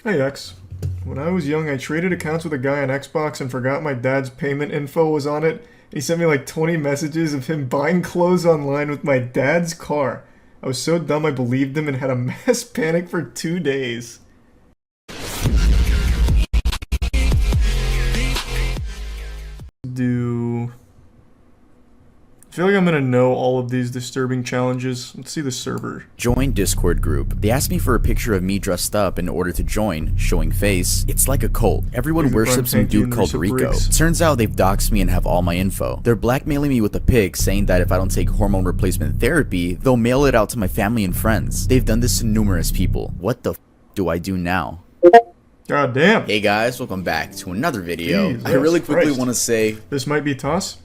Hey X, when I was young I traded accounts with a guy on Xbox and forgot my dad's payment info was on it. He sent me like 20 messages of him buying clothes online with my dad's car. I was so dumb I believed him and had a mass panic for 2 days. I feel like I'm gonna know all of these disturbing challenges. Let's see the server. Join Discord group. They asked me for a picture of me dressed up in order to join, showing face. It's like a cult. Everyone worships some dude called Rico. Turns out they've doxed me and have all my info. They're blackmailing me with a pic, saying that if I don't take hormone replacement therapy, they'll mail it out to my family and friends. They've done this to numerous people. What the f do I do now? God damn. Hey guys, welcome back to another video. Jesus I really quickly Christ. want to say This might be toss?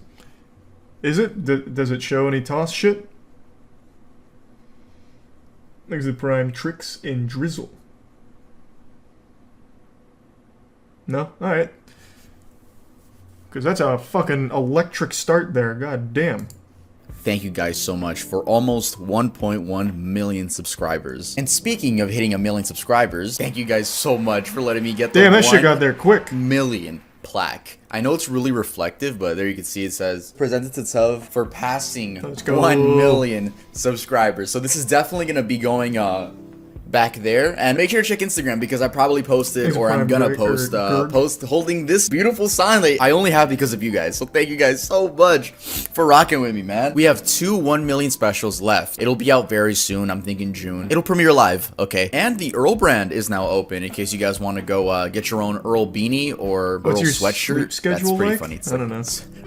Is it? Does it show any toss shit? Exit Prime tricks and drizzle. No? Alright. Because that's a fucking electric start there. God damn. thank you guys so much for almost 1.1 million subscribers. And speaking of hitting a million subscribers, thank you guys so much for letting me get the Damn, that shit got there quick. 1 million plaque. I know it's really reflective, but there you can see it says presents itself for passing 1 million subscribers. So this is definitely going to be going back there, and make sure to check Instagram because I probably posted, or I'm gonna post holding this beautiful sign that I only have because of you guys. So thank you guys so much for rocking with me, man. We have 2 1 million specials left. It'll be out very soon. I'm thinking June. It'll premiere live, okay? And the Earl brand is now open in case you guys want to go get your own Earl beanie or What's Earl your sweatshirt. Schedule That's pretty like? funny. I don't know.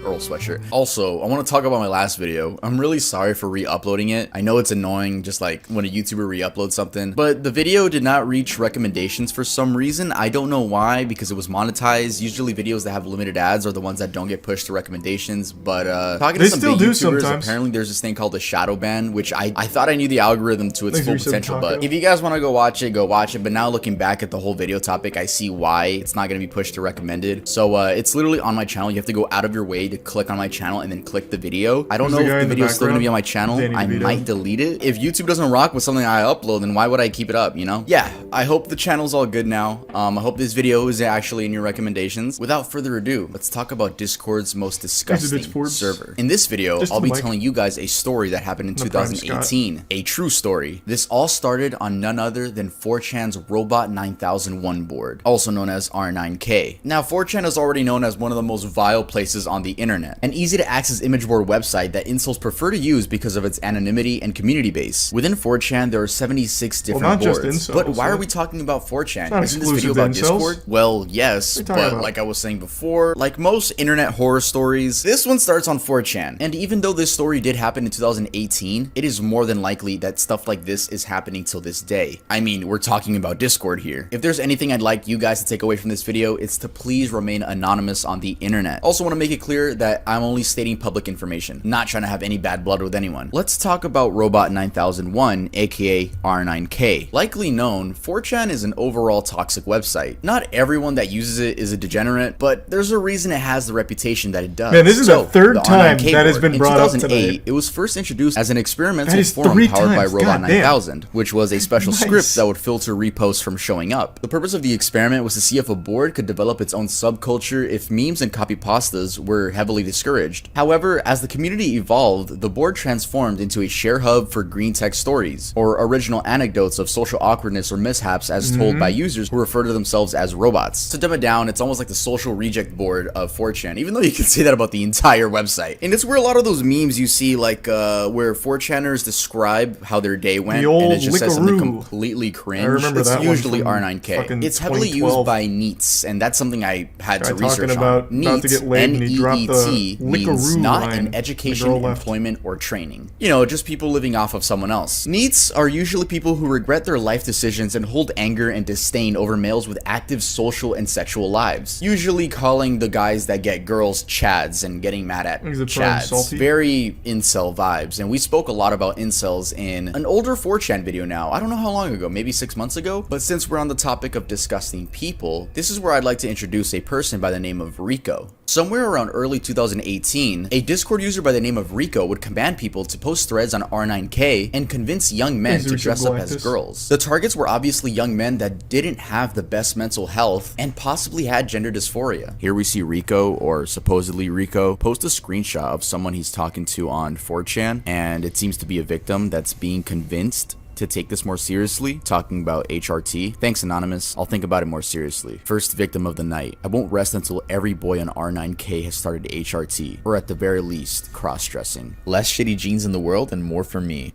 Earl sweatshirt. Also, I want to talk about my last video. I'm really sorry for re-uploading it. I know it's annoying just like when a YouTuber re-uploads something, but the video did not reach recommendations for some reason. I don't know why, because it was monetized. Usually videos that have limited ads are the ones that don't get pushed to recommendations, but talking to some big YouTubers, apparently there's this thing called the shadow ban, which I thought I knew the algorithm to its full potential, but if you guys want to go watch it, go watch it. But now looking back at the whole video topic, I see why it's not going to be pushed to recommended. So it's literally on my channel. You have to go out of your way to click on my channel and then click the video. I don't know if the video is still going to be on my channel. I might delete it. If YouTube doesn't rock with something I upload, then why would I keep it up, you know? Yeah, I hope the channel's all good now. I hope this video is actually in your recommendations. Without further ado, let's talk about Discord's most disgusting server. In this video, I'll be telling you guys a story that happened in 2018. A true story. This all started on none other than 4chan's Robot 9001 board, also known as R9K. Now, 4chan is already known as one of the most vile places on the internet. An easy to access image board website that incels prefer to use because of its anonymity and community base. Within 4chan, there are 76 different boards. But why are we talking about 4chan? Isn't this video about Discord? Well, yes, but like I was saying before, like most internet horror stories, this one starts on 4chan. And even though this story did happen in 2018, it is more than likely that stuff like this is happening till this day. I mean, we're talking about Discord here. If there's anything I'd like you guys to take away from this video, it's to please remain anonymous on the internet. Also want to make it clear that I'm only stating public information, not trying to have any bad blood with anyone. Let's talk about Robot 9001, aka R9K. Likely known, 4chan is an overall toxic website. Not everyone that uses it is a degenerate, but there's a reason it has the reputation that it does. Man, this is the third time that has been brought up today. In 2008, it was first introduced as an experimental forum powered by Robot 9000, which was a special script that would filter reposts from showing up. The purpose of the experiment was to see if a board could develop its own subculture if memes and copypastas were heavily discouraged. However, as the community evolved, the board transformed into a share hub for green text stories, or original anecdotes of social awkwardness or mishaps as told by users who refer to themselves as robots. To dumb it down, it's almost like the social reject board of 4chan, even though you can say that about the entire website. And it's where a lot of those memes you see, like where 4chaners describe how their day went, and it just says something completely cringe. It's usually R9K. It's heavily used by NEETs, and that's something I had to research on. NEET, N-E-E-T, means not in education, employment, or training. You know, just people living off of someone else. NEETs are usually people who regret their life decisions and hold anger and disdain over males with active social and sexual lives. Usually calling the guys that get girls chads and getting mad at chads. Very incel vibes. And we spoke a lot about incels in an older 4chan video now. I don't know how long ago, maybe 6 months ago. But since we're on the topic of disgusting people, this is where I'd like to introduce a person by the name of Rico. Somewhere around early 2018, a Discord user by the name of Rico would command people to post threads on R9K and convince young men to dress up as girls. The targets were obviously young men that didn't have the best mental health and possibly had gender dysphoria. Here we see Rico, or supposedly Rico, post a screenshot of someone he's talking to on 4chan, and it seems to be a victim that's being convinced to take this more seriously, talking about HRT. Thanks, Anonymous. I'll think about it more seriously. First victim of the night. I won't rest until every boy on R9K has started HRT, or at the very least, cross-dressing. Less shitty genes in the world and more for me.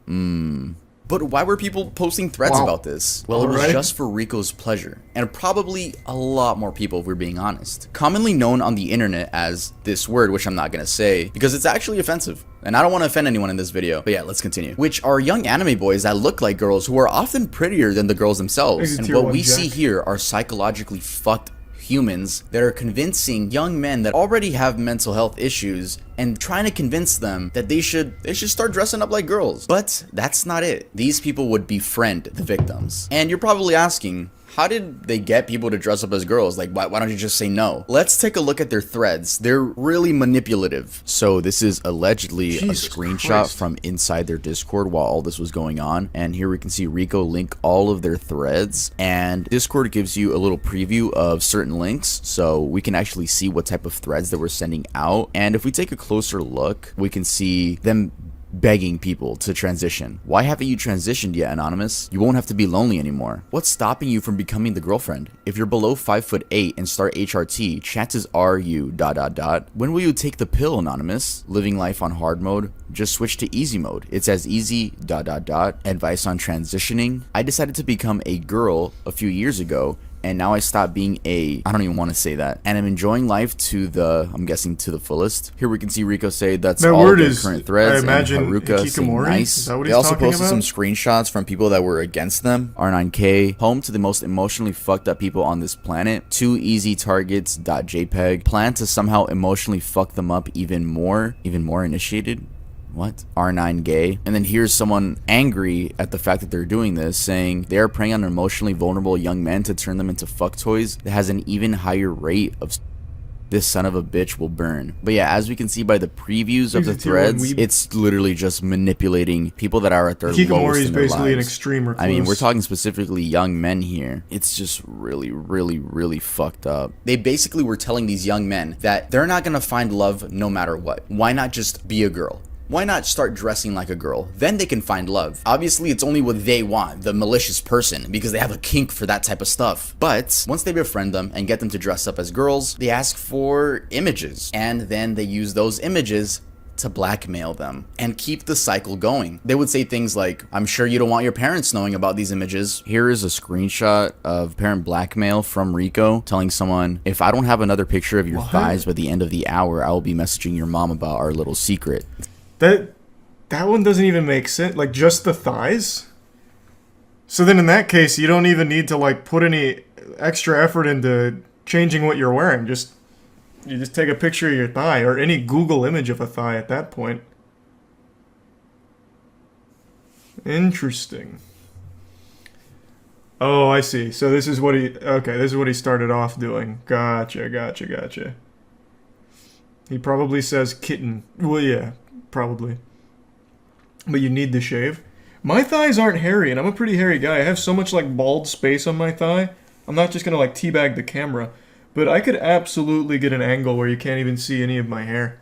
But why were people posting threads about this? Well, it was just for Rico's pleasure, and probably a lot more people if we're being honest. Commonly known on the internet as this word, which I'm not gonna say, because it's actually offensive. And I don't want to offend anyone in this video, but yeah, let's continue. Which are young anime boys that look like girls who are often prettier than the girls themselves. And what we see here are psychologically fucked humans that are convincing young men that already have mental health issues and trying to convince them that they should start dressing up like girls. But that's not it. These people would befriend the victims. And you're probably asking, how did they get people to dress up as girls? Like, why don't you just say no? Let's take a look at their threads. They're really manipulative. So this is allegedly a screenshot from inside their Discord while all this was going on. And here we can see Rico link all of their threads. And Discord gives you a little preview of certain links, so we can actually see what type of threads that we're sending out. And if we take a closer look, we can see them begging people to transition. Why haven't you transitioned yet, Anonymous? You won't have to be lonely anymore. What's stopping you from becoming the girlfriend? If you're below 5'8" and start HRT, chances are you ... When will you take the pill, Anonymous? Living life on hard mode? Just switch to easy mode. It's as easy ... Advice on transitioning? I decided to become a girl a few years ago, and now I stopped being I don't even want to say that. And I'm enjoying life to the, I'm guessing, to the fullest. Here we can see Rico say that's all of their current threads. I imagine and Haruka saying nice. They also posted some screenshots from people that were against them. R9K, home to the most emotionally fucked up people on this planet. 2 easy targets.jpg. Plan to somehow emotionally fuck them up even more initiated. What? R9 gay. And then here's someone angry at the fact that they're doing this, saying they are preying on emotionally vulnerable young men to turn them into fuck toys that has an even higher rate of this son of a bitch will burn. But yeah, as we can see by the previews of the threads, it's literally just manipulating people that are at their lowest in their lives. An extreme recluse. I mean, we're talking specifically young men here. It's just really fucked up. They basically were telling these young men that they're not gonna find love no matter what. Why not just be a girl? Why not start dressing like a girl? Then they can find love. Obviously, it's only what they want, the malicious person, because they have a kink for that type of stuff. But once they befriend them and get them to dress up as girls, they ask for images. And then they use those images to blackmail them and keep the cycle going. They would say things like, I'm sure you don't want your parents knowing about these images. Here is a screenshot of parent blackmail from Rico telling someone, if I don't have another picture of your thighs by the end of the hour, I will be messaging your mom about our little secret. That one doesn't even make sense. Like, just the thighs? So then in that case, you don't even need to, like, put any extra effort into changing what you're wearing. You just take a picture of your thigh, or any Google image of a thigh at that point. Interesting. Oh, I see. So this is what this is what he started off doing. Gotcha. He probably says kitten. Well, yeah. Probably. But you need the shave. My thighs aren't hairy, and I'm a pretty hairy guy. I have so much, like, bald space on my thigh. I'm not just gonna, like, teabag the camera. But I could absolutely get an angle where you can't even see any of my hair.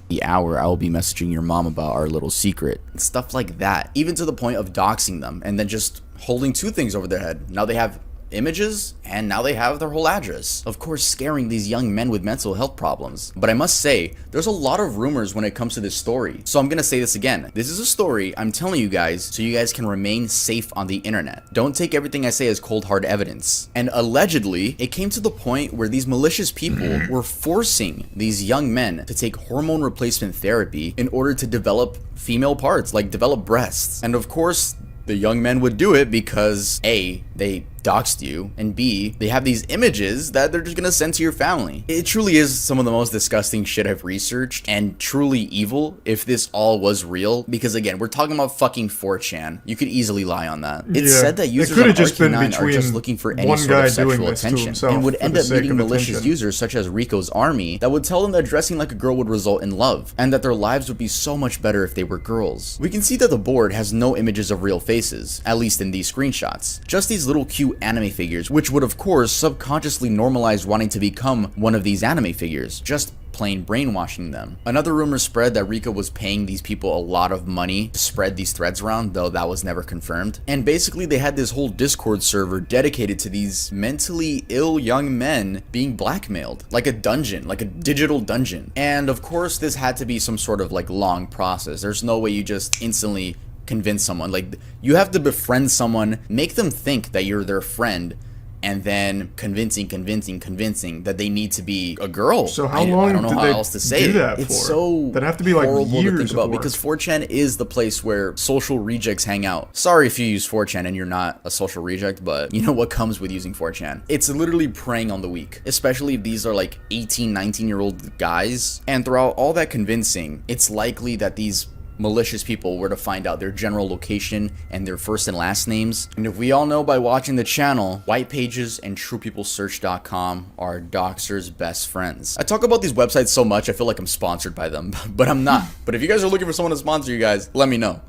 The hour, I will be messaging your mom about our little secret. Stuff like that. Even to the point of doxing them, and then just holding 2 things over their head. Now they have images, and now they have their whole address. Of course, scaring these young men with mental health problems. But I must say, there's a lot of rumors when it comes to this story. So I'm gonna say this again. This is a story I'm telling you guys so you guys can remain safe on the internet. Don't take everything I say as cold hard evidence. And allegedly, it came to the point where these malicious people were forcing these young men to take hormone replacement therapy in order to develop female parts, like develop breasts. And of course, the young men would do it because A, they doxed you, and B, they have these images that they're just gonna send to your family. It truly is some of the most disgusting shit I've researched, and truly evil if this all was real, because again, we're talking about fucking 4chan. You could easily lie on that. It's said that users on RK9 are just looking for any sort of sexual attention, and would end up meeting malicious users such as Rico's army that would tell them that dressing like a girl would result in love, and that their lives would be so much better if they were girls. We can see that the board has no images of real faces, at least in these screenshots. Just these little cute anime figures, which would of course subconsciously normalize wanting to become one of these anime figures, just plain brainwashing them. Another rumor spread that Rico was paying these people a lot of money to spread these threads around, though that was never confirmed. And basically they had this whole Discord server dedicated to these mentally ill young men being blackmailed, like a dungeon, like a digital dungeon. And of course this had to be some sort of like long process. There's no way you just instantly convince someone. Like, you have to befriend someone, make them think that you're their friend, and then convincing that they need to be a girl. So how long I don't know did how they else to say do it. that It's for? so That'd have to be like horrible years to think about of work. because 4chan is the place where social rejects hang out. Sorry if you use 4chan and you're not a social reject, but you know what comes with using 4chan. It's literally preying on the weak, especially if these are like 18, 19-year-old guys. And throughout all that convincing, it's likely that these malicious people were to find out their general location and their first and last names. And if we all know by watching the channel, White Pages and TruePeopleSearch.com are doxers' best friends. I talk about these websites so much, I feel like I'm sponsored by them, but I'm not. But if you guys are looking for someone to sponsor you guys, let me know.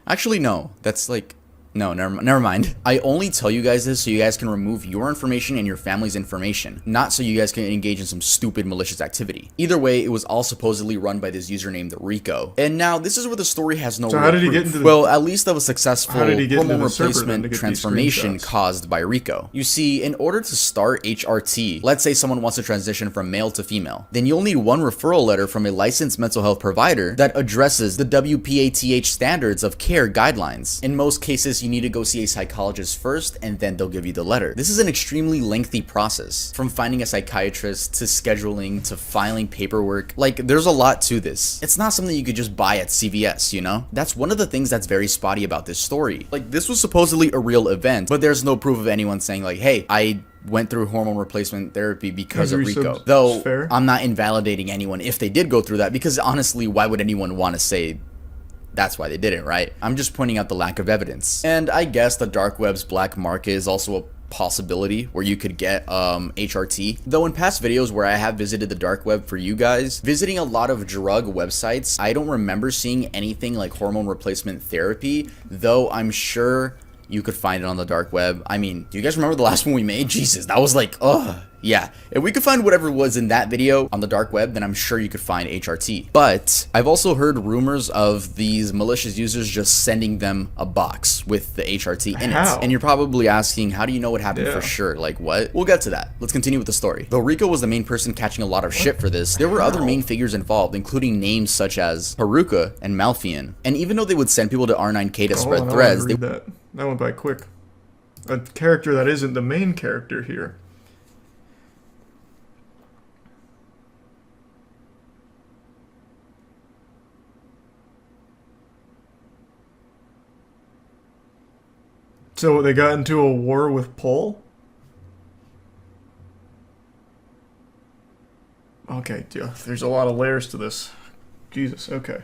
Actually, no, that's like, no, never mind. I only tell you guys this so you guys can remove your information and your family's information, not so you guys can engage in some stupid malicious activity. Either way, it was all supposedly run by this user named Rico. And now this is where the story has no So real how did he proof. get into the, Well, at least that was successful hormone the server then to replacement get these transformation screenshots? caused by Rico. You see, in order to start HRT, let's say someone wants to transition from male to female, then you'll need one referral letter from a licensed mental health provider that addresses the WPATH standards of care guidelines. In most cases, you need to go see a psychologist first, and then they'll give you the letter. This is an extremely lengthy process, from finding a psychiatrist to scheduling to filing paperwork. Like, there's a lot to this. It's not something you could just buy at CVS, you know? That's one of the things that's very spotty about this story. Like, this was supposedly a real event, but there's no proof of anyone saying like, hey, I went through hormone replacement therapy because of Rico. Though, fair. I'm not invalidating anyone if they did go through that, because honestly, why would anyone want to say that's why they did it, right? I'm just pointing out the lack of evidence. And I guess the dark web's black market is also a possibility where you could get HRT. Though in past videos where I have visited the dark web for you guys, visiting a lot of drug websites, I don't remember seeing anything like hormone replacement therapy, though I'm sure you could find it on the dark web. I mean, do you guys remember the last one we made? Jesus, that was like, ugh. Yeah, if we could find whatever was in that video on the dark web, then I'm sure you could find HRT. But I've also heard rumors of these malicious users just sending them a box with the HRT in it. And you're probably asking, how do you know what happened for sure? Like, what? We'll get to that. Let's continue with the story. Though Rico was the main person catching a lot of shit for this, there were other main figures involved, including names such as Haruka and Malfian. And even though they would send people to R9K to spread threads, that went by quick. A character that isn't the main character here. So they got into a war with Paul? Okay, yeah, there's a lot of layers to this. Jesus, okay.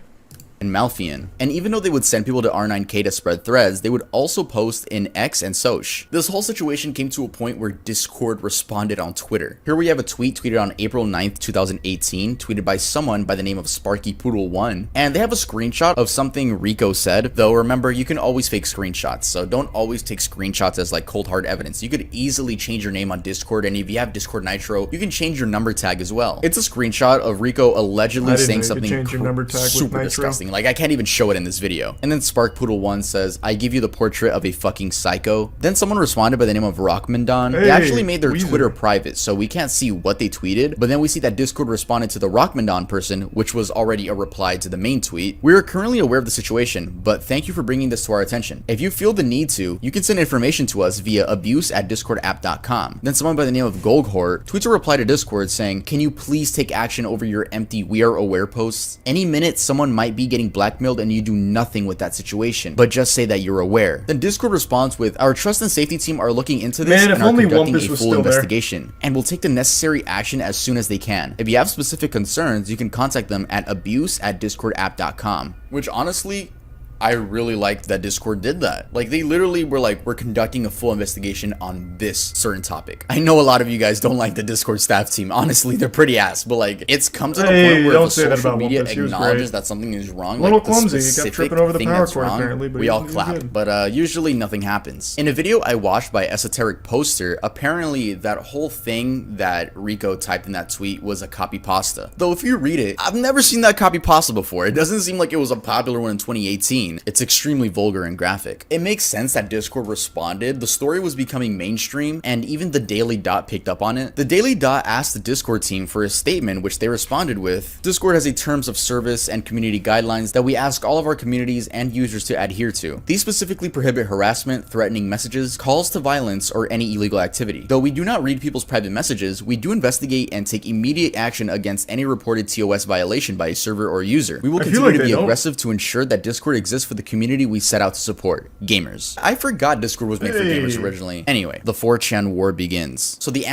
and Malfian. And even though they would send people to R9K to spread threads, they would also post in X and Soch. This whole situation came to a point where Discord responded on Twitter. Here we have a tweet tweeted on April 9th, 2018, tweeted by someone by the name of SparkyPoodle1, and they have a screenshot of something Rico said, though remember, you can always fake screenshots, so don't always take screenshots as like cold hard evidence. You could easily change your name on Discord, and if you have Discord Nitro, you can change your number tag as well. It's a screenshot of Rico allegedly saying something super disgusting. Like, I can't even show it in this video. And then SparkPoodle1 says, I give you the portrait of a fucking psycho. Then someone responded by the name of Rockmandon. They actually made their Twitter private, so we can't see what they tweeted, but then we see that Discord responded to the Rockmandon person, which was already a reply to the main tweet. We are currently aware of the situation, but thank you for bringing this to our attention. If you feel the need to, you can send information to us via abuse@discordapp.com. Then someone by the name of Golghort tweets a reply to Discord saying, can you please take action over your empty "we are aware" posts? Any minute someone might be getting getting blackmailed and you do nothing with that situation, but just say that you're aware. Then Discord responds with, our trust and safety team are looking into this and are conducting a full investigation and will take the necessary action as soon as they can. If you have specific concerns, you can contact them at abuse@discordapp.com, which honestly, I really liked that Discord did that. Like, they literally were like, we're conducting a full investigation on this certain topic. I know a lot of you guys don't like the Discord staff team. Honestly, they're pretty ass, but like, it's come to the point where if social media acknowledges that something is wrong, a little like clumsy. the He kept specific tripping over the thing power that's cord, wrong, apparently, but we all clap. But usually nothing happens. In a video I watched by Esoteric Poster, apparently that whole thing that Rico typed in that tweet was a copy pasta. Though if you read it, I've never seen that copy pasta before. It doesn't seem like it was a popular one in 2018. It's extremely vulgar and graphic. It makes sense that Discord responded. The story was becoming mainstream, and even the Daily Dot picked up on it. The Daily Dot asked the Discord team for a statement, which they responded with, Discord has a terms of service and community guidelines that we ask all of our communities and users to adhere to. These specifically prohibit harassment, threatening messages, calls to violence, or any illegal activity. Though we do not read people's private messages, we do investigate and take immediate action against any reported TOS violation by a server or user. We will continue to be aggressive to ensure that Discord exists for the community we set out to support, gamers. I forgot Discord was made for gamers originally. Anyway, the 4chan war begins. So the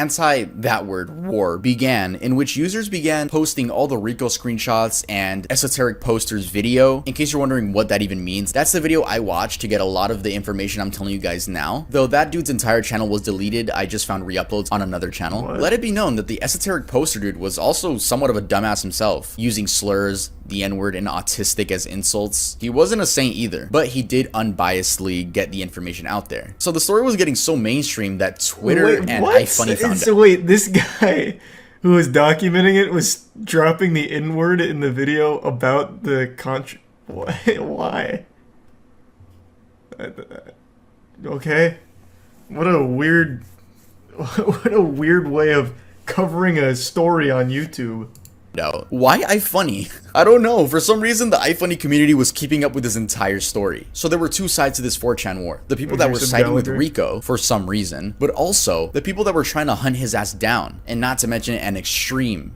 that word war began, in which users began posting all the Rico screenshots and Esoteric Poster's video. In case you're wondering what that even means, that's the video I watched to get a lot of the information I'm telling you guys now. Though that dude's entire channel was deleted, I just found re-uploads on another channel. Let it be known that the Esoteric Poster dude was also somewhat of a dumbass himself, using slurs, the N-word, and autistic as insults. He wasn't a saint either, but he did unbiasedly get the information out there. So the story was getting so mainstream that Twitter and iFunny found out. So wait, this guy who was documenting it was dropping the N-word in the video about the why? Okay. What a weird way of covering a story on YouTube. Why iFunny? I don't know. For some reason, the iFunny community was keeping up with this entire story. So there were two sides to this 4chan war. The people that were siding with Rico for some reason, but also the people that were trying to hunt his ass down, and not to mention an extreme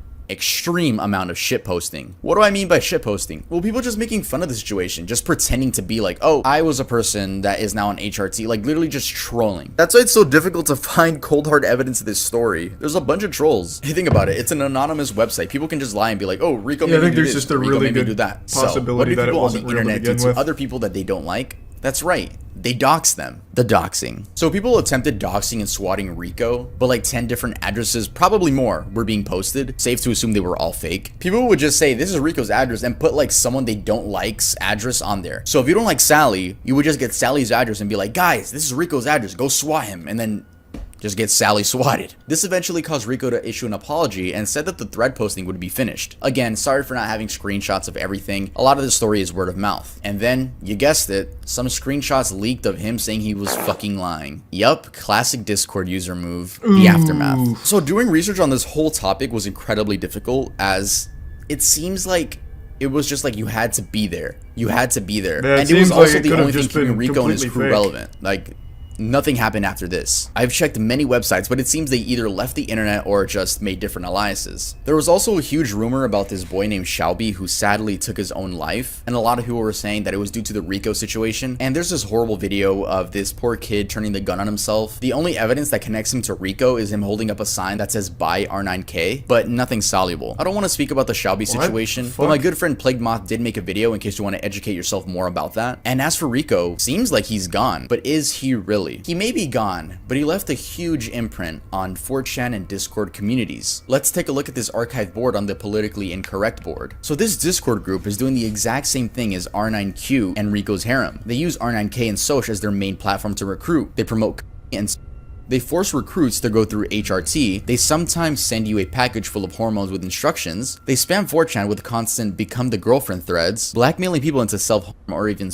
amount of shit posting. What do I mean by shit posting? Well, people just making fun of the situation, just pretending to be like, oh, I was a person that is now an HRT, like literally just trolling. That's why it's so difficult to find cold hard evidence of this story. There's a bunch of trolls. Hey, think about it. It's an anonymous website. People can just lie and be like, oh, Rico made me do this, Rico made me do that. So what do people on the internet do to other people that they don't like? That's right. They dox them. The doxing. So people attempted doxing and swatting Rico, but like 10 different addresses, probably more, were being posted. Safe to assume they were all fake. People would just say, this is Rico's address, and put like someone they don't like's address on there. So if you don't like Sally, you would just get Sally's address and be like, guys, this is Rico's address, go swat him, and then just get Sally swatted. This eventually caused Rico to issue an apology and said that the thread posting would be finished. Again, sorry for not having screenshots of everything. A lot of the story is word of mouth. And then, you guessed it, some screenshots leaked of him saying he was fucking lying. Yup, classic Discord user move, the aftermath. So doing research on this whole topic was incredibly difficult, as it seems like it was just like you had to be there. You had to be there. Yeah, and it was also the only thing keeping Rico and his crew relevant. Like, nothing happened after this. I've checked many websites, but it seems they either left the internet or just made different alliances. There was also a huge rumor about this boy named Shelby who sadly took his own life, and a lot of people were saying that it was due to the Rico situation. And there's this horrible video of this poor kid turning the gun on himself. The only evidence that connects him to Rico is him holding up a sign that says buy R9K, but nothing soluble. I don't want to speak about the Shelby situation, but my good friend Plague Moth did make a video in case you want to educate yourself more about that. And as for Rico, seems like he's gone, but is he really? He may be gone, but he left a huge imprint on 4chan and Discord communities. Let's take a look at this archive board on the politically incorrect board. So this Discord group is doing the exact same thing as R9Q and Rico's harem. They use R9K and Soch as their main platform to recruit. They promote and they force recruits to go through HRT. They sometimes send you a package full of hormones with instructions. They spam 4chan with constant become the girlfriend threads, blackmailing people into self-harm or even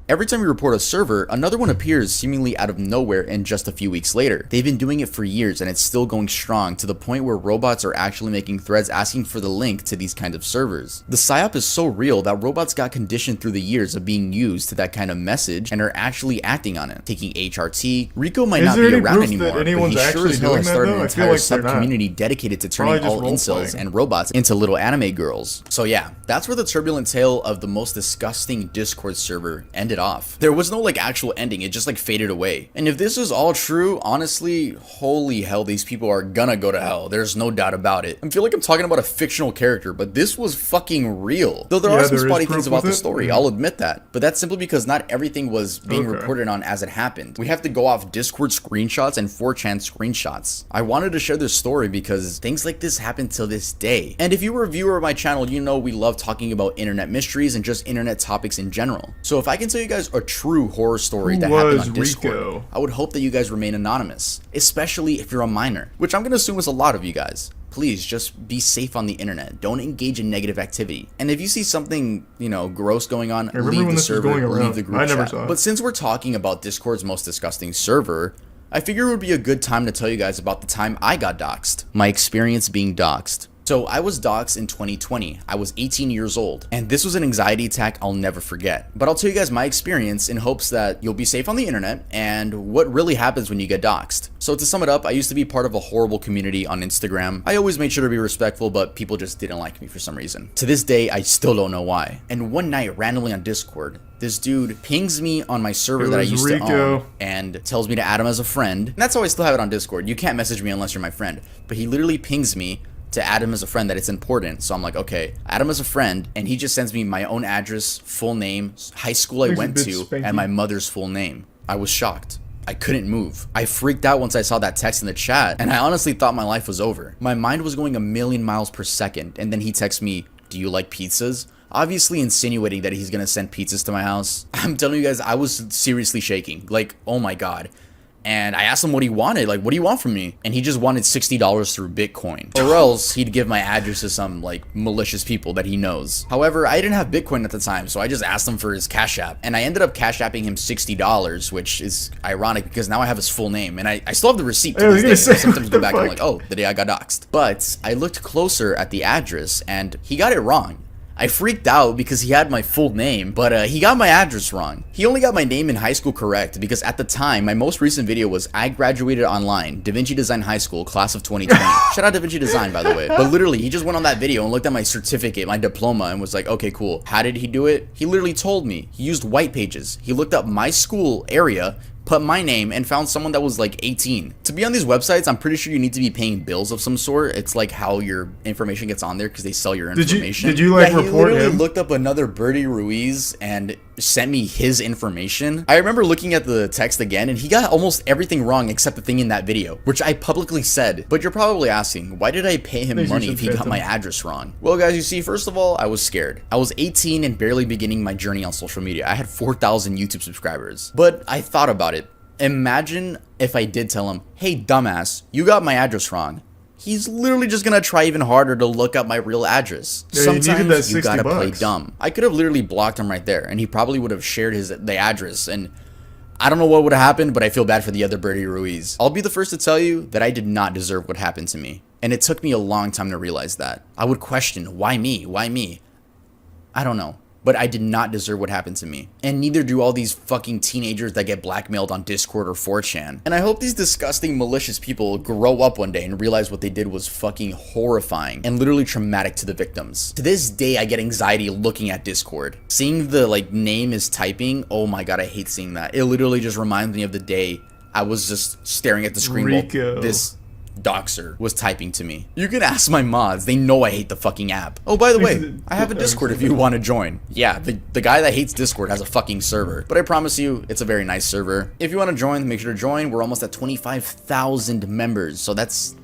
Every time we report a server, another one appears seemingly out of nowhere and just a few weeks later. They've been doing it for years and it's still going strong to the point where robots are actually making threads asking for the link to these kind of servers. The psyop is so real that robots got conditioned through the years of being used to that kind of message and are actually acting on it. Taking HRT, Rico might not be around anymore, but he sure as hell has started an entire sub-community dedicated to turning all incels and robots into little anime girls. So yeah, that's where the turbulent tale of the most disgusting Discord server ended off. There was no like actual ending, it just like faded away. And if this is all true, honestly, holy hell, these people are gonna go to hell. There's no doubt about it. I feel like I'm talking about a fictional character, but this was fucking real. Though there are some spotty things about the story, I'll admit that. But that's simply because not everything was being reported on as it happened. We have to go off Discord screenshots and 4chan screenshots. I wanted to share this story because things like this happen till this day. And if you were a viewer of my channel, you know we love talking about internet mysteries and just internet topics in general. So if I can tell you guys a true horror story that happened on Discord, I would hope that you guys remain anonymous, especially if you're a minor, which I'm gonna assume is a lot of you guys. Please just be safe on the internet. Don't engage in negative activity. And if you see something, you know, gross going on, leave the server, leave the group chat. But since we're talking about Discord's most disgusting server, I figure it would be a good time to tell you guys about the time I got doxxed. My experience being doxxed. So I was doxxed in 2020. I was 18 years old, and this was an anxiety attack I'll never forget. But I'll tell you guys my experience in hopes that you'll be safe on the internet and what really happens when you get doxxed. So to sum it up, I used to be part of a horrible community on Instagram. I always made sure to be respectful, but people just didn't like me for some reason. To this day, I still don't know why. And one night, randomly on Discord, this dude pings me on my server that I used to own and tells me to add him as a friend. And that's how I still have it on Discord. You can't message me unless you're my friend. But he literally pings me to add him as a friend, that it's important. So I'm like, okay, add him as a friend, and he just sends me my own address, full name, high school I went to, and my mother's full name. I was shocked. I couldn't move. I freaked out once I saw that text in the chat, and I honestly thought my life was over. My mind was going a million miles per second, and then he texts me, "Do you like pizzas?" Obviously insinuating that he's gonna send pizzas to my house. I'm telling you guys, I was seriously shaking. Like, oh my god. And I asked him what he wanted, like, what do you want from me? And he just wanted $60 through Bitcoin. Or else he'd give my address to some, like, malicious people that he knows. However, I didn't have Bitcoin at the time, so I just asked him for his Cash App. And I ended up Cash Apping him $60, which is ironic because now I have his full name. And I still have the receipt to this day. Sometimes go back and I'm like, oh, the day I got doxxed. But I looked closer at the address and he got it wrong. I freaked out because he had my full name, but he got my address wrong. He only got my name in high school correct because at the time, my most recent video was I graduated online, Da Vinci Design High School, class of 2020. Shout out Da Vinci Design, by the way. But literally, he just went on that video and looked at my certificate, my diploma, and was like, okay, cool. How did he do it? He literally told me. He used white pages. He looked up my school area, put my name, and found someone that was like 18. To be on these websites, I'm pretty sure you need to be paying bills of some sort. It's like how your information gets on there because they sell your information. Did you like report him? He literally looked up another Birdie Ruiz and sent me his information. I remember looking at the text again and he got almost everything wrong except the thing in that video, which I publicly said. But you're probably asking, why did I pay him money if he got my address wrong? Well, guys, you see, first of all, I was scared. I was 18 and barely beginning my journey on social media. I had 4,000 YouTube subscribers. But I thought about it. Imagine if I did tell him, hey, dumbass, you got my address wrong. He's literally just gonna try even harder to look up my real address. Yeah, sometimes you gotta play dumb. I could have literally blocked him right there, and he probably would have shared the address, and I don't know what would have happened, but I feel bad for the other Birdie Ruiz. I'll be the first to tell you that I did not deserve what happened to me, and it took me a long time to realize that. I would question, why me? Why me? I don't know. But I did not deserve what happened to me. And neither do all these fucking teenagers that get blackmailed on Discord or 4chan. And I hope these disgusting, malicious people grow up one day and realize what they did was fucking horrifying and literally traumatic to the victims. To this day, I get anxiety looking at Discord. Seeing the, like, name is typing, oh my god, I hate seeing that. It literally just reminds me of the day I was just staring at the screen while this doxer was typing to me. You can ask my mods, they know I hate the fucking app. Oh, by the way, I have a Discord if you want to join. Yeah, the guy that hates Discord has a fucking server, but I promise you, it's a very nice server. If you want to join, make sure to join. We're almost at 25,000 members, so that's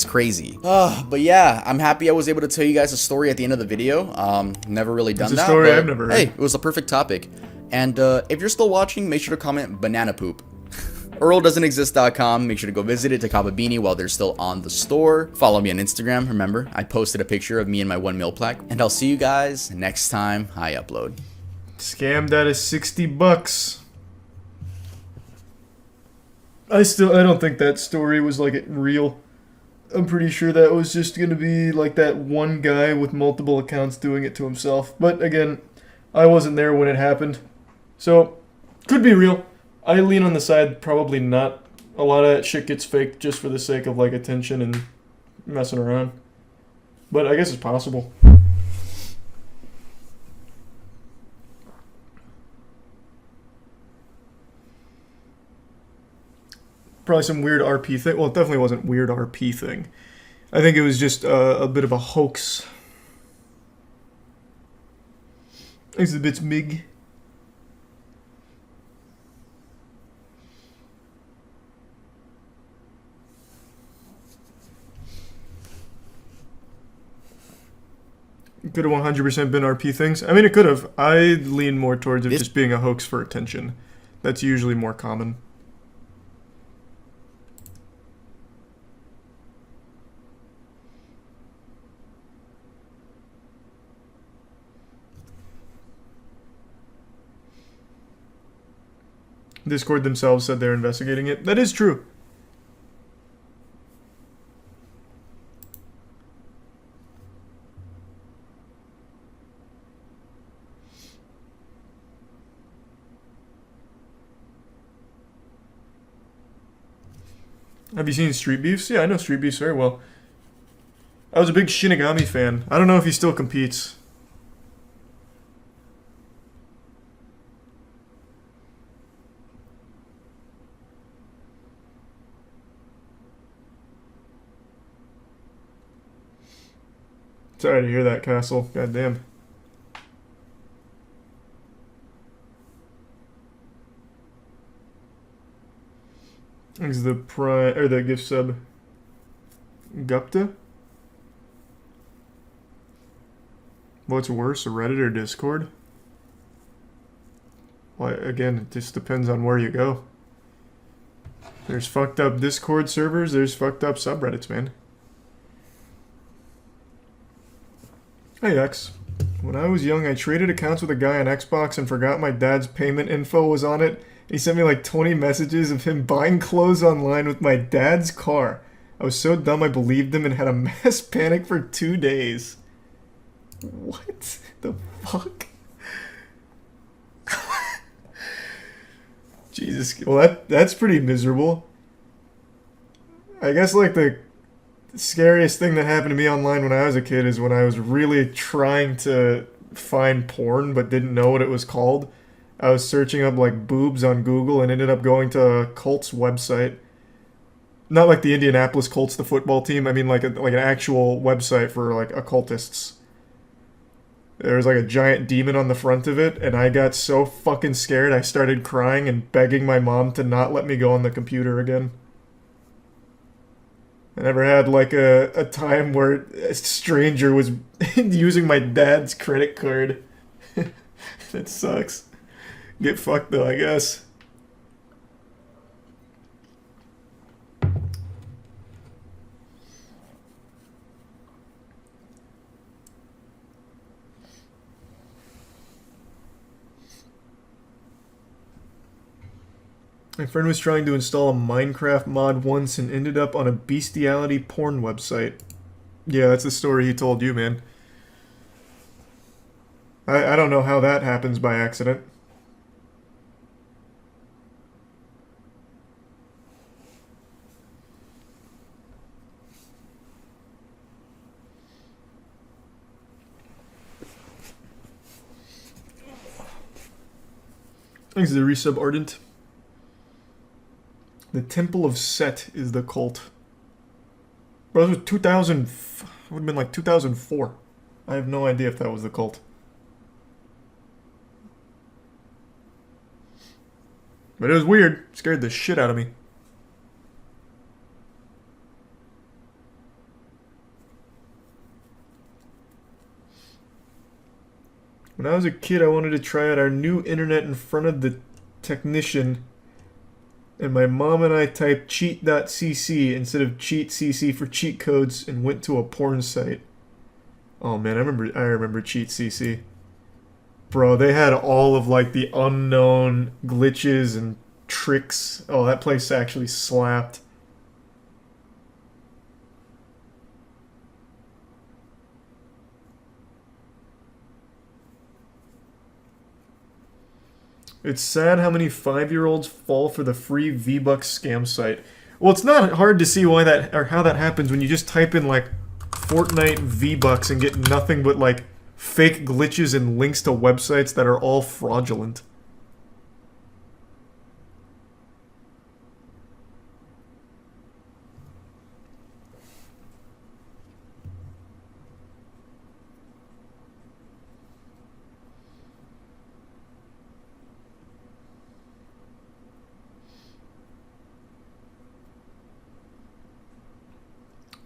crazy. But yeah, I'm happy I was able to tell you guys a story at the end of the video. Never really done that, story but I've never heard. Hey, it was a perfect topic. And if you're still watching, make sure to comment banana poop. EarlDoesn'tExist.com. Make sure to go visit it to cop a beanie while they're still on the store. Follow me on Instagram. Remember, I posted a picture of me and my 1 mil plaque. And I'll see you guys next time I upload. Scammed out of $60. I don't think that story was like real. I'm pretty sure that was just gonna be like that one guy with multiple accounts doing it to himself. But again, I wasn't there when it happened. So, could be real. I lean on the side, probably not. A lot of that shit gets faked just for the sake of like attention and messing around. But I guess it's possible. Probably some weird RP thing. Well, it definitely wasn't weird RP thing. I think it was just a bit of a hoax. Exhibits MIG. Could have 100% been RP things. I mean, it could have. I lean more towards it just being a hoax for attention. That's usually more common. Discord themselves said they're investigating it. That is true. Have you seen Street Beefs? Yeah, I know Street Beefs very well. I was a big Shinigami fan. I don't know if he still competes. Sorry to hear that, Castle. Goddamn. Is the prime or the gift sub Gupta? What's worse, a Reddit or Discord? Well, again, it just depends on where you go. There's fucked up Discord servers, there's fucked up subreddits, man. Hey X. When I was young, I traded accounts with a guy on Xbox and forgot my dad's payment info was on it. He sent me like 20 messages of him buying clothes online with my dad's car. I was so dumb I believed him and had a mass panic for 2 days. What the fuck? Jesus. Well, that's pretty miserable. I guess like the scariest thing that happened to me online when I was a kid is when I was really trying to find porn but didn't know what it was called. I was searching up like boobs on Google and ended up going to a Colts website. Not like the Indianapolis Colts, the football team. I mean like an actual website for like occultists. There was like a giant demon on the front of it, and I got so fucking scared I started crying and begging my mom to not let me go on the computer again. I never had like a time where a stranger was using my dad's credit card. That sucks. Get fucked though, I guess. My friend was trying to install a Minecraft mod once and ended up on a bestiality porn website. Yeah, that's the story he told you, man. I don't know how that happens by accident. Thanks to the resub Ardent. The Temple of Set is the cult. Bro, this was 2000. It would have been like 2004. I have no idea if that was the cult. But it was weird. It scared the shit out of me. When I was a kid, I wanted to try out our new internet in front of the technician, and my mom and I typed cheat.cc instead of cheatcc for cheat codes and went to a porn site. Oh man, I remember cheatcc. Bro, they had all of like the unknown glitches and tricks. Oh, that place actually slapped. It's sad how many 5-year-olds fall for the free V-Bucks scam site. Well, it's not hard to see why that or how that happens when you just type in like Fortnite V-Bucks and get nothing but like fake glitches and links to websites that are all fraudulent.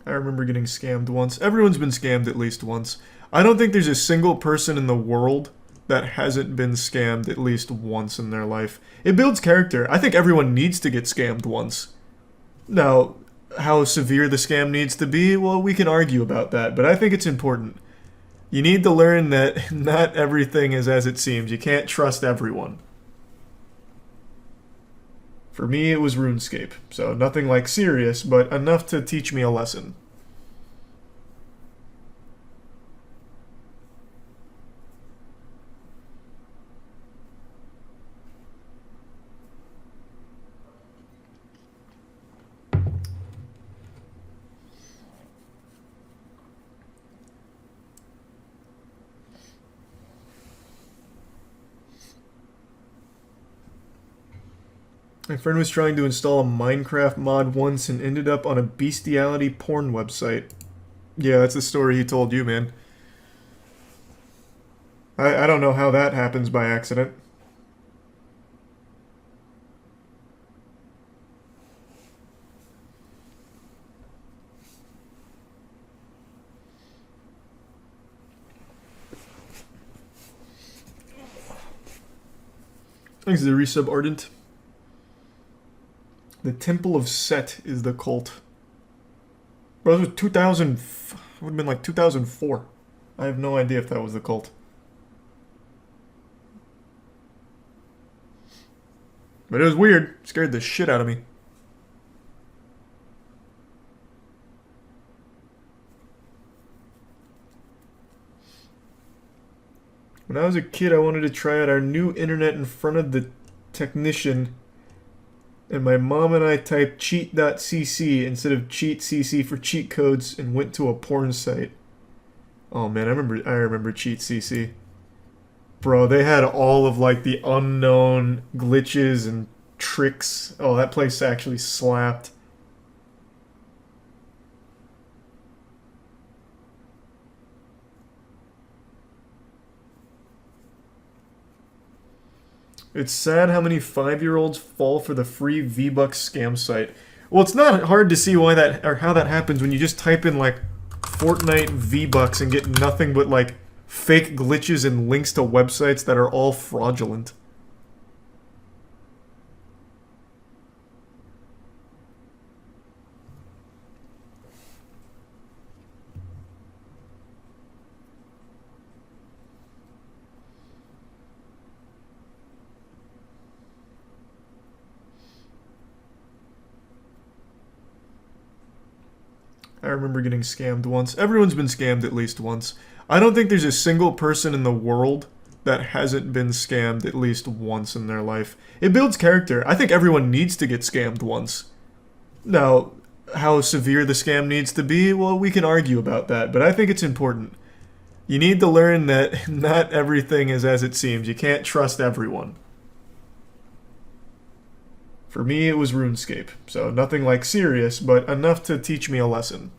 I remember getting scammed once. Everyone's been scammed at least once. I don't think there's a single person in the world that hasn't been scammed at least once in their life. It builds character. I think everyone needs to get scammed once. Now, how severe the scam needs to be, well, we can argue about that, but I think it's important. You need to learn that not everything is as it seems. You can't trust everyone. For me, it was RuneScape, so nothing like serious, but enough to teach me a lesson. My friend was trying to install a Minecraft mod once and ended up on a bestiality porn website. Yeah, that's the story he told you, man. I don't know how that happens by accident. Thanks to the resub Ardent. The Temple of Set is the cult. Bro, this was 2000. It would have been like 2004. I have no idea if that was the cult. But it was weird. It scared the shit out of me. When I was a kid, I wanted to try out our new internet in front of the technician, and my mom and I typed cheat.cc instead of cheatcc for cheat codes and went to a porn site. Oh man, I remember cheatcc. Bro, they had all of like the unknown glitches and tricks. Oh, that place actually slapped. It's sad how many 5-year-olds fall for the free V-Bucks scam site. Well, it's not hard to see why that or how that happens when you just type in like Fortnite V-Bucks and get nothing but like fake glitches and links to websites that are all fraudulent. I remember getting scammed once. Everyone's been scammed at least once. I don't think there's a single person in the world that hasn't been scammed at least once in their life. It builds character. I think everyone needs to get scammed once. Now, how severe the scam needs to be, well, we can argue about that, but I think it's important. You need to learn that not everything is as it seems. You can't trust everyone. For me, it was RuneScape, so nothing like serious, but enough to teach me a lesson.